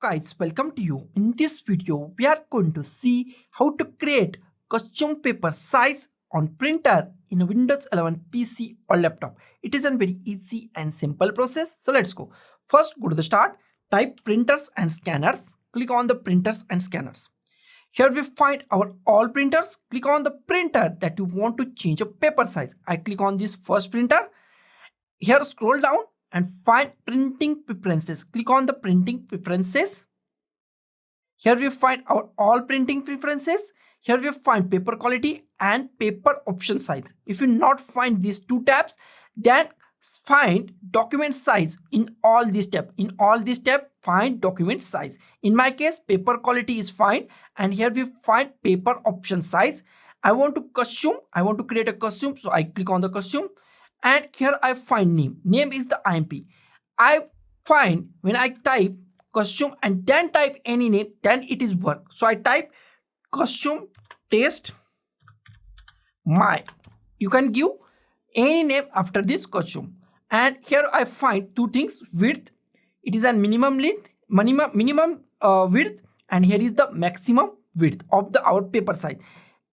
guys, welcome to you. In this video, we are going to see how to create custom paper size on printer in a Windows 11 PC or laptop. It is a very easy and simple process. So let's go. First, go to the start, type printers and scanners. Click on the printers and scanners. Here we find our all printers. Click on the printer that you want to change a paper size. I click on this first printer. Here scroll down and find printing preferences. Click on the printing preferences. Here we find our all printing preferences. Here we find paper quality and paper option size. If you not find these two tabs, then find document size in all these tabs. In all these tabs, find document size. In my case, paper quality is fine. And here we find paper option size. I want to create a custom. So I click on the custom. And here I find name. Name is the IMP. I find when I type custom and then type any name, then it is work. So I type custom test my. You can give any name after this custom. And here I find two things: width. It is a minimum length, minimum width, and here is the maximum width of our paper size.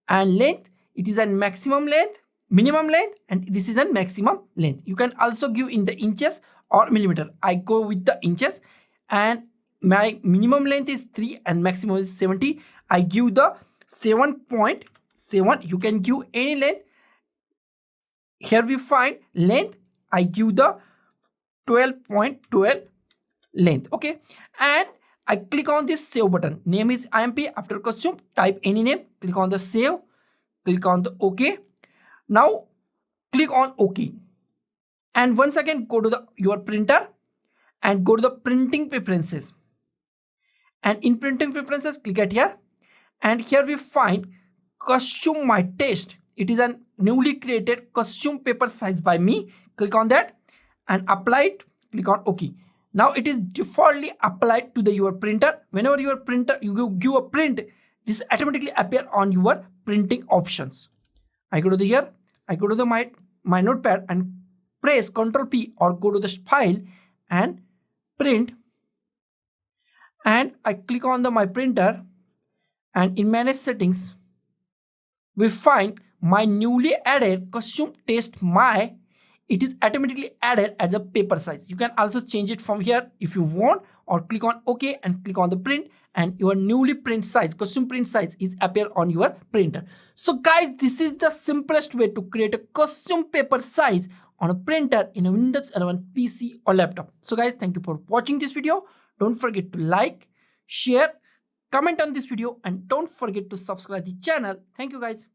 And length, it is a maximum length, minimum length, and this is a maximum length. You can also give in the inches or millimeter. I go with the inches, and my minimum length is 3 and maximum is 70. I give the 7.7. You can give any length. Here we find length. I give the 12.12 length. Okay, and I click on this save button. Name is IMP. After custom, type any name. Click on the save. Click on the OK. Now click on OK, and once again go to your printer and go to the printing preferences, and in printing preferences click at here, and here we find custom my taste. It is a newly created custom paper size by me. Click on that and apply it. Click on OK. Now it is defaultly applied to your printer. Whenever your printer you give a print, this automatically appear on your printing options. I go to here. I go to my notepad and press Ctrl P or go to the file and print. And I click on my printer, and in manage settings, we find my newly added custom test my. It is automatically added at the paper size. You can also change it from here if you want, or click on OK and click on the print, and your newly print size, custom print size is appear on your printer. So guys, this is the simplest way to create a custom paper size on a printer in a Windows 11 PC or laptop. So guys, thank you for watching this video. Don't forget to like, share, comment on this video, and don't forget to subscribe the channel. Thank you guys.